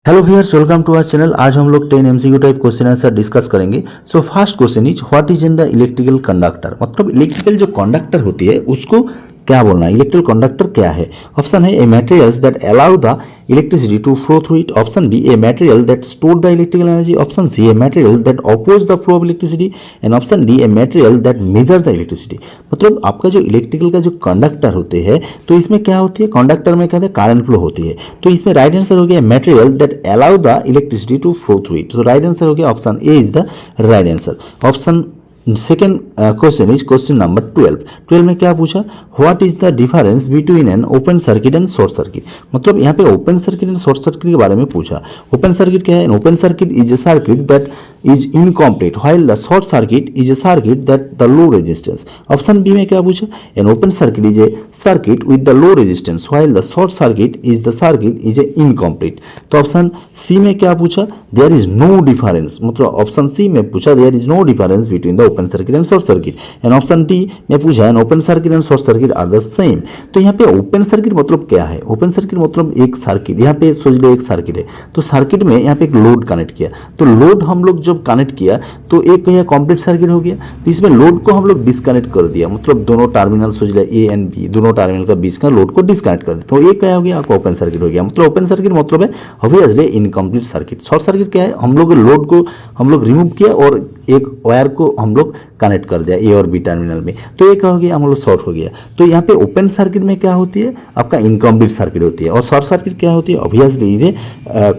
Hello viewers, welcome to our channel. आज हम लोग 10 MCQ type question answer discuss करेंगे। So first question is what is in the electrical conductor. मतलब electrical जो conductor होती है उसको क्या बोलना है, इलेक्ट्रिकल कंडक्टर क्या है। ऑप्शन है a materials that allow the electricity to flow through it. Option B a material that store the electrical energy. Option C a material that oppose the flow of electricity. And option D a material that measure the electricity. मतलब आपका जो electrical का जो conductor होते हैं तो इसमें क्या होती है, कंडक्टर में क्या होता है, करंट फ्लो होती है। तो इसमें राइट आंसर हो गया material that allow the electricity to flow through it. तो राइट आंसर हो गया option A is the right answer. Option second question is question number 12 में क्या पूछा, what is the difference between an open circuit and short circuit. मतलब यहाँ पे open circuit and short circuit के बारे में पूछा। ओपन सर्किट क्या है, an open circuit is a circuit that is incomplete while the short circuit is a circuit that the low resistance. Option b में क्या पूछा, an open circuit is a circuit with the low resistance while the short circuit is the circuit is a incomplete. तो option c में क्या पूछा, there is no difference. मतलब option c में पूछा there is no difference between the open circuit and short circuit. And option d में पूछा an open circuit and short circuit are the same. तो यहाँ पे ओपन सर्किट मतलब क्या है, ओपन सर्किट मतलब एक सर्किट, यहाँ पे सोच लो एक सर्किट है तो सर्किट में यहाँ पे एक लोड कनेक्ट किया। तो लोड हम लोग जब कनेक्ट किया तो एक यह कंप्लीट सर्किट हो गया। तो इसमें लोड को हम लोग डिस्कनेक्ट कर दिया, मतलब दोनों टर्मिनल सोच लिया ए एंड बी, दोनों टर्मिनल का बीच का लोड को डिस्कनेक्ट कर दिया। तो एक क्या हो गया, आपका ओपन सर्किट हो गया। मतलब ओपन सर्किट मतलब है obviously incomplete circuit. Short circuit क्या है, हम लोग लोड को हम लोग रिमूव किया और एक वायर को हम लोग कनेक्ट कर दिया ए और बी टर्मिनल में, तो ये क्या हो गया, हम लोग शॉर्ट हो गया। तो यहाँ पे ओपन सर्किट में क्या होती है, आपका इनकम्प्लीट सर्किट होती है। और शॉर्ट सर्किट क्या होती है, obviously is a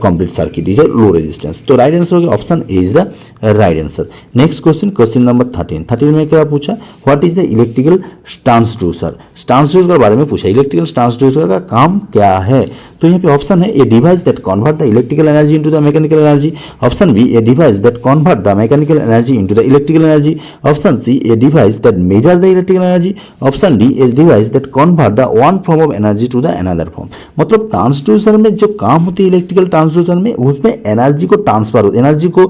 complete circuit, is A low resistance. तो राइट आंसर हो गया option A is the right answer. Next question, question number 13 में क्या पूछा, what is the electrical transducer. Transducer के बारे में पूछा, इलेक्ट्रिकल ट्रांसड्यूसर का काम क्या है। तो यहाँ पे ऑप्शन है a device that convert the electrical energy into the mechanical energy. Option B a device that convert the mechanical energy into the electrical energy. Option C a device that measure the electrical energy. Option D a device that convert the one form of energy to the another form. मतलब transducer में जो काम होती है electrical transducer में, उसमें energy को transfer, energy को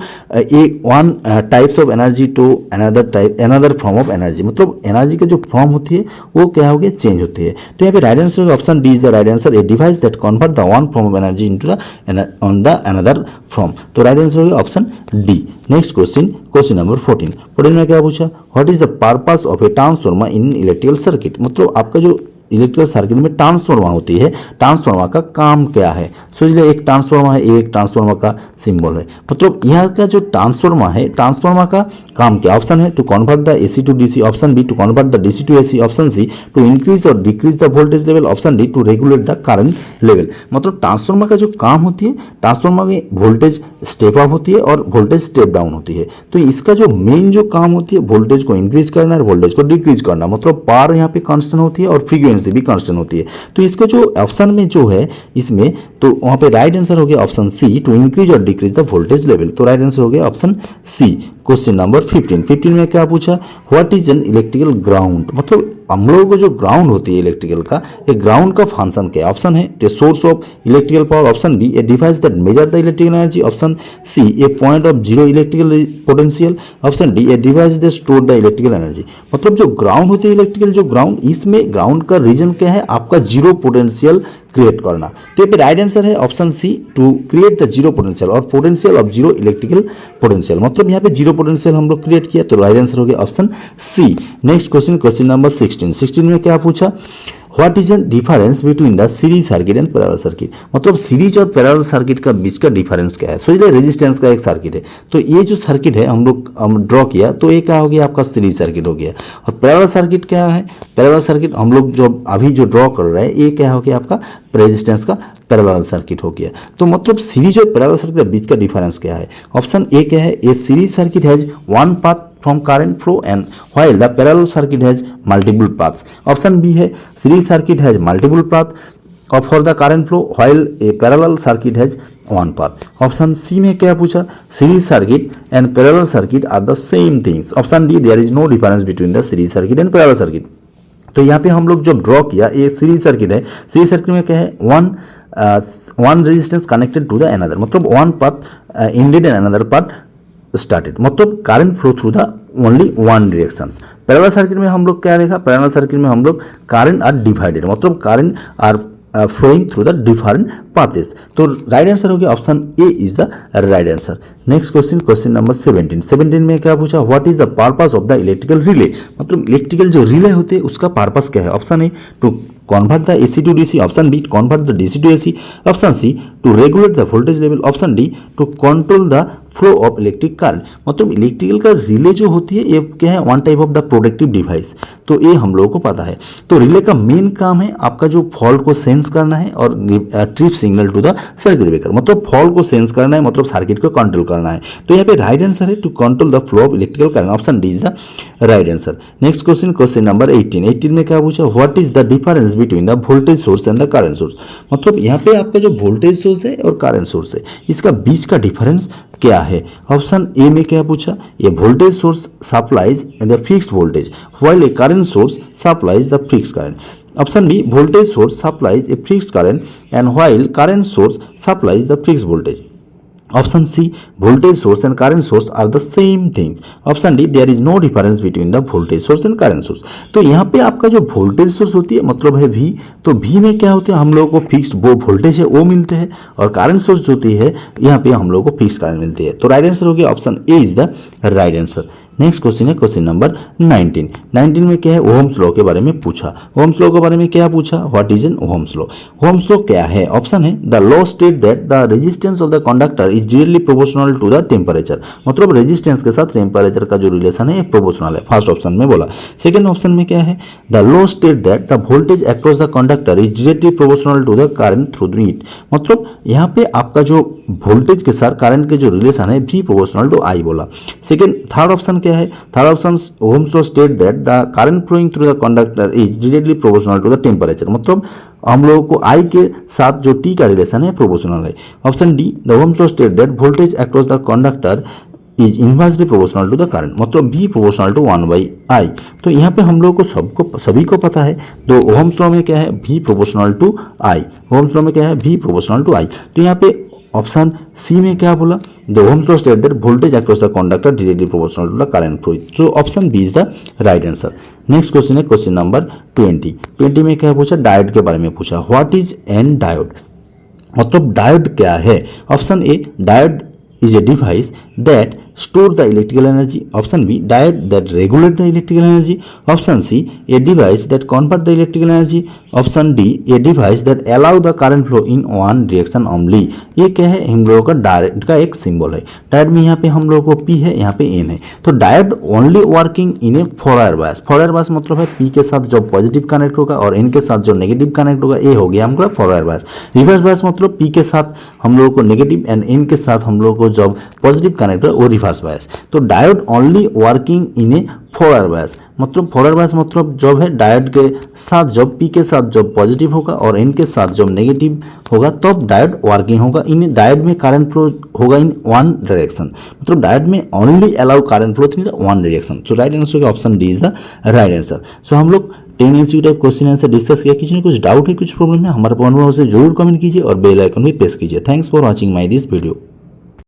one types of energy to another form of energy. मतलब एनर्जी की जो फॉर्म होती है वो क्या हो गया, चेंज होती है। तो यहाँ पे right answer option D is the right answer, A device that convert the one form of energy into the another form. तो राइट आंसर हो गया option D. Next question, question number 14 में क्या पूछा, what is the purpose of a transformer in electrical circuit. मतलब आपका जो electrical circuit में ट्रांसफार्मर होती है, ट्रांसफार्मर का काम क्या है। सोच लीजिए एक ट्रांसफार्मर है, एक ट्रांसफार्मर का सिंबल है। मतलब यहाँ का जो ट्रांसफार्मर है, ट्रांसफार्मर का काम क्या। ऑप्शन है to convert the AC to DC. Option B to convert the DC to AC. Option C to increase और decrease the voltage level. Option D to regulate the current level. मतलब transformer का जो काम होती है, transformer में voltage step up होती है और वोल्टेज स्टेप डाउन होती है। तो इसका जो मेन जो काम होती है, वोल्टेज को इंक्रीज करना और वोल्टेज को डिक्रीज करना। मतलब पावर यहाँ पे कांस्टेंट होती है और फ्रीक्वेंसी भी कांस्टेंट होती है। तो इसका जो ऑप्शन में जो है इसमें, तो वहां पे राइट आंसर हो गया ऑप्शन सी टू इंक्रीज और डिक्रीज द वोल्टेज लेवल। तो राइट आंसर हो गया ऑप्शन सी। क्वेश्चन नंबर 15 में क्या पूछा, what is an electrical ground. मतलब हम लोगों को जो ग्राउंड होती है इलेक्ट्रिकल का, ये ग्राउंड का फंक्शन क्या है। ऑप्शन है the source of electrical power. Option B a device that measure the electrical energy. Option C a point of zero electrical potential. Option D a device that store the electrical energy. मतलब जो ground होती है electrical जो ground, इसमें ground का reason क्या है, आपका जीरो पोटेंशियल क्रिएट करना। तो ये पे राइट आंसर है option C to create the zero potential और potential of zero electrical potential. मतलब यहाँ पे जीरो पोटेंशियल हम लोग क्रिएट किया, तो राइट आंसर हो गया option c. Next question, question number 16 में क्या पूछा, what is the difference between the series circuit and parallel circuit. मतलब सीरीज और पैरेलल सर्किट का बीच का डिफरेंस क्या है। सोच लीजिए रेजिस्टेंस का एक सर्किट है, तो ये जो सर्किट है हम लोग ड्रॉ किया, तो ये क्या हो गया, आपका सीरीज सर्किट हो गया। और पैरेलल सर्किट क्या है, पैरेलल सर्किट हम लोग जो अभी जो ड्रॉ कर रहे हैं, ये क्या हो गया, आपका रेजिस्टेंस का पैरेलल सर्किट हो गया। तो मतलब सीरीज और पैरेलल सर्किट के बीच का डिफरेंस क्या है। ऑप्शन ए क्या है, a series circuit has one path from current flow and while the parallel circuit has multiple paths. Option B है series circuit has multiple path for the current flow while a parallel circuit has one path. Option C में क्या पूछा, series circuit and parallel circuit are the same things. Option D there is no difference between the series circuit and parallel circuit. तो यहाँ पे हम लोग जब draw किया, ये सीरीज सर्किट है, सीरीज सर्किट में क्या है, one resistance connected to the another. मतलब one path ended and another path started. मतलब current flow through the only one directions. Parallel circuit में हम लोग क्या देखा, पैरेलल सर्किट में हम लोग करंट आर डिवाइडेड। मतलब current are flowing through the different paths. तो राइट आंसर हो गया option A is the right answer. Next question, question number 17 में क्या पूछा, what is the purpose of the electrical relay, मतलब इलेक्ट्रिकल जो relay होते हैं उसका पर्पस क्या है। Option A to convert the AC to DC, option B convert the DC to AC, option C to regulate the voltage level, option D to control the flow of electric current. मतलब electrical का relay जो होती है ये क्या है, one type of the protective device. तो ये हम लोगों को पता है। तो रिले का मेन काम है आपका जो फॉल्ट को सेंस करना है और trip signal to the circuit breaker, मतलब फॉल्ट को सेंस करना है, मतलब सर्किट को कंट्रोल करना है। तो यहाँ पे राइट आंसर है to control the flow of electrical current, option D is the right answer. Next question, question number 18 में क्या पूछा, what is the difference between the voltage source and the current source, मतलब यहाँ पे आपका जो voltage source है और करंट सोर्स है इसका बीच का डिफरेंस क्या है। ऑप्शन ए में क्या पूछा, a voltage source supplies the fixed voltage while a current source supplies the fixed current, option B voltage source supplies a fixed current and while current source supplies the fixed voltage, option C voltage source and current source are the same things, option D there is no difference between the voltage source and current source। तो यहाँ पे आपका जो voltage source होती है मतलब है V, तो V में क्या होते हैं, हम लोगों को फिक्स्ड वो वोल्टेज है वो मिलते हैं, और करंट सोर्स होती है यहाँ पे हम लोगों को फिक्स करंट मिलती है। तो राइट आंसर हो गया option A is the right answer. Next question है क्वेश्चन नंबर 19 में क्या है, ओहम्स लॉ के बारे में पूछा। ओहम्स लॉ के बारे में क्या पूछा, what is an Ohm's law. Ohm's law क्या है, ऑप्शन है the law state that the resistance of the conductor is directly proportional to the temperature, मतलब रेजिस्टेंस के साथ टेम्परेचर का जो रिलेशन है प्रोपोर्शनल है, फर्स्ट ऑप्शन में बोला। सेकंड ऑप्शन में क्या है, the law state that the voltage across the conductor is directly proportional to the current through it, मतलब यहाँ पे आपका जो वोल्टेज के साथ करंट के जो रिलेशन है भी प्रोपोर्शनल टू आई बोला। सेकंड थर्ड ऑप्शन क्या है, third option Ohm's law state that the current flowing through the conductor is directly proportional to the temperature, मतलब हम लोगों को आई के साथ जो टी का रिलेशन है प्रोपोर्शनल है। Option d the Ohm's law state that voltage across the conductor is inversely proportional to the current, मतलब बी प्रोपोर्शनल टू 1/I। तो यहाँ पे हम लोग को सभी को पता है, तो ओहम्स लॉ में क्या है, भी proportional to I, Ohm's law में क्या है, भी प्रोपोर्शनल टू आई। तो यहाँ पे ऑप्शन सी में क्या बोला, the Ohm's law state that voltage across the conductor directly proportional to the current flow, तो option B is the right answer. Next question है क्वेश्चन नंबर 20 में क्या पूछा, डायोड के बारे में पूछा। व्हाट इज एन डायोड, मतलब डायोड क्या है। Option A diode is a device that store the electrical energy, option B diode that regulate the electrical energy, option C a device that convert the electrical energy, option D a device that allow the current flow in one direction only। ये क्या है, हम लोगों का diode का एक symbol है। Diode में यहाँ पे हम लोगों को P है, यहाँ पे N है। तो diode only working in A forward bias, forward bias मतलब है P के साथ जो पॉजिटिव कनेक्ट होगा और N के साथ जो नेगेटिव कनेक्ट होगा, ये हो गया हमको फॉरवर्ड बायस। रिवर्स बायस मतलब P के साथ हम लोगों को नेगेटिव एंड N के साथ हम लोगों को जब पॉजिटिव कनेक्ट है वो रिवर्स बायस। तो diode only working in A forward bias, मतलब फॉरवर्ड बायस मतलब जब है डायोड के साथ जब P के साथ जब पॉजिटिव होगा और N के साथ जब नेगेटिव होगा तब डायोड वर्किंग होगा। इन डायोड में करंट फ्लो होगा इन वन डायरेक्शन, मतलब डायोड में only allow current flow in one direction. तो राइट आंसर होगा option D is the right answer. So हम लोग 10 MCQ type question answer discuss किया। किसी ने कुछ डाउट है, कुछ प्रॉब्लम है, हमारे से जरूर कमेंट कीजिए और बेल आइकन भी प्रेस कीजिए। Thanks for watching my this video.